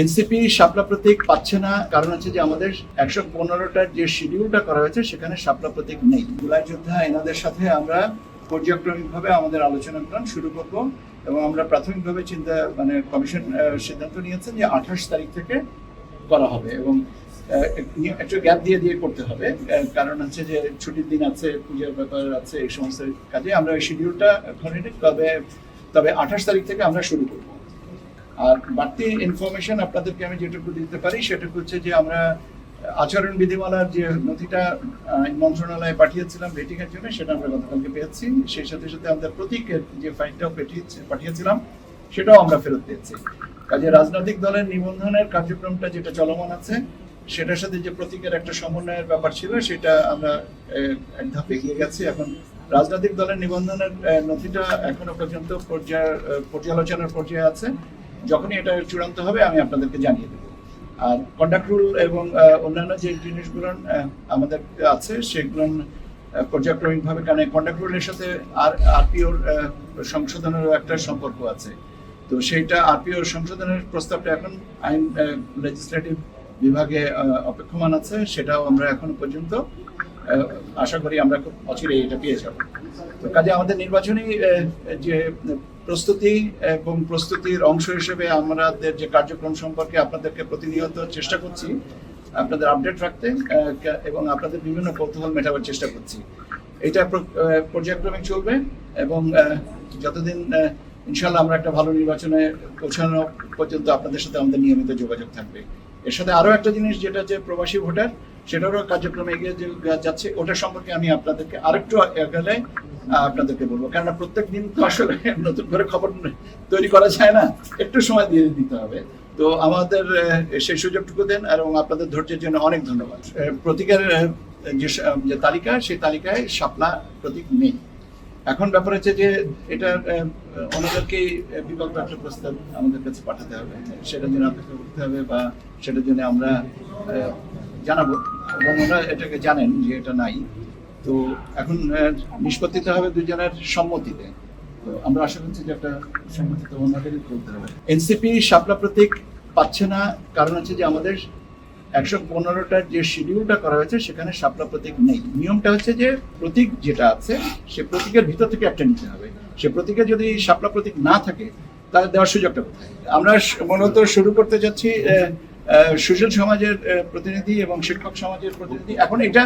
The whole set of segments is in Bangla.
এনসিপি শাপলা প্রতীক পাচ্ছে না, কারণ হচ্ছে যে আমাদের 115টার যে শিডিউলটা করা হয়েছে সেখানে শাপলা প্রতীক নেই। জুলাই যোদ্ধা এনাদের সাথে আমরা পর্যায়ক্রমিকভাবে আমাদের আলোচনা শুরু করব এবং আমরা প্রাথমিকভাবে কমিশন সিদ্ধান্ত নিয়েছেন যে 28 তারিখ থেকে করা হবে এবং একটু গ্যাপ দিয়ে দিয়ে করতে হবে, কারণ হচ্ছে যে ছুটির দিন আছে, পূজার ব্যাপার আছে, এই সমস্ত কাজে আমরা ওই শিডিউলটা তবে 28 তারিখ থেকে আমরা শুরু করব। আর বাড়তি ইনফরমেশন আপনাদেরকে আমি যেটুকু দিতে পারি সেটুকু হচ্ছে যে আমরা আচরণ বিধিমালার যে নথিটা মন্ত্রণালয়ে পাঠিয়েছিলাম ভেটিং এর জন্য, সেটা আমরা গতকালকে পেয়েছি। সেই সাথে সাথে আমাদের প্রতীকের যে ফাইলটাও পাঠিয়েছিলাম সেটাও আমরা ফেরত পেয়েছি। কাজে রাজনৈতিক দলের নিবন্ধনের কার্যক্রমটা যেটা চলমান আছে সেটার সাথে যে প্রতীকের একটা সমন্বয়ের ব্যাপার ছিল সেটা আমরা এক ধাপ এগিয়ে গেছি। এখন রাজনৈতিক দলের নিবন্ধনের নথিটা এখনো পর্যন্ত পর্যালোচনার পর্যায়ে আছে। যখনই এটা চূড়ান্ত হবে আমি আপনাদেরকে জানিয়ে দেবো। আর কন্ডাক্ট রুল এবং অন্যান্য যে জিনিসগুলো আমাদের আছে সেগুলো পর্যায়ক্রমিকভাবে, কারণ কন্ডাক্ট রুলের সাথে আরপিওর সংশোধনেরও একটা সম্পর্ক আছে। তো সেইটা আরপিওর সংশোধনের প্রস্তাবটা এখন আইন লেজিসলেটিভ বিভাগে অপেক্ষমান আছে, সেটাও আমরা এখনো পর্যন্ত আশা করি আমরা খুব অচিরেই এটা পেয়ে যাব। তো কাজে আমাদের নির্বাচনী যে প্রস্তুতি এবং প্রস্তুতির অংশ হিসেবে আমাদের যে কার্যক্রম সম্পর্কে আপনাদেরকে প্রতিনিয়ত চেষ্টা করছি আপনাদের আপডেট রাখতে এবং আপনাদের বিভিন্ন কৌতূহল মেটাবার চেষ্টা করছি। এটা পর্যায়ক্রমে চলবে এবং যতদিন ইনশাল্লাহ আমরা একটা ভালো নির্বাচনে পৌঁছানো পর্যন্ত আপনাদের সাথে আমাদের নিয়মিত যোগাযোগ থাকবে। এর সাথে আরো একটা জিনিস যেটা যে প্রবাসী ভোটার, সেটারও কার্যক্রমে এগিয়ে যাচ্ছে, ওটা সম্পর্কে আমি আপনাদেরকে আরেকটু গেলে আপনাদেরকে বলবো, কেননা প্রত্যেক দিন তো আসলে নতুন করে খবর তৈরি করা যায় না, একটু সময় দিয়ে দিতে হবে। তো আমাদের সেই সুযোগটুকু দেন এবং আপনাদের ধৈর্যের জন্য অনেক ধন্যবাদ। প্রতীকের যে তালিকা, সেই তালিকায় শাপলা প্রতীক নেই। এখন ব্যাপার হচ্ছে যে এটা ওনাদেরকেই বিকল্প একটা প্রস্তাব আমাদের কাছে পাঠাতে হবে, সেটার জন্য অপেক্ষা করতে হবে বা সেটার জন্য আমরা জানাবো এবং ওরা এটাকে জানেন যে এটা নাই। তো এখন নিষ্পত্তিতে হবে দুজনের সম্মতিতে। তো আমরা আশা করছি যে একটা সম্মতিতে ওনাদেরই করতে হবে। এনসিপি শাপলা প্রতীক পাচ্ছে না, কারণ হচ্ছে যে আমাদের 115টার যে শিডিউলটা করা হয়েছে সেখানে শাপলা প্রতীক নেই। নিয়মটা হচ্ছে যে প্রতীক যেটা আছে সে প্রতীকের ভিতর থেকে একটা নিতে হবে। সে প্রতীকে যদি শাপলা প্রতীক না থাকে তাহলে দেওয়ার সুযোগটা কোথায়? আমরা মূলত শুরু করতে যাচ্ছি সুশীল সমাজের প্রতিনিধি এবং শিক্ষক সমাজের প্রতিনিধি। এখন এটা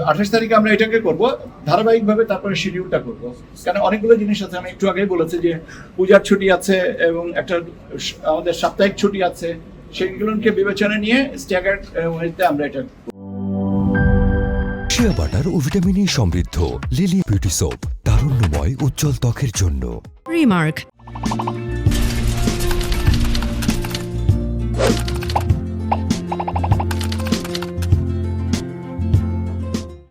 28 তারিখে আমরা এটাকে করব ধারাবাহিকভাবে, তারপরে শিডিউলটা করব। কারণ অনেকগুলো জিনিস আছে, আমি একটু আগেই বলেছি যে পূজার ছুটি আছে এবং একটা আমাদের সাপ্তাহিক ছুটি আছে, সেগুলোকে বিবেচনা নিয়ে স্ট্যাগার্ড ওয়েতে আমরা এটা। শিয়া বাটার ও ভিটামিন সমৃদ্ধ লিলি বিউটি সোপ, তারুণ্যময় উজ্জ্বল ত্বকের জন্য। রিমার্ক।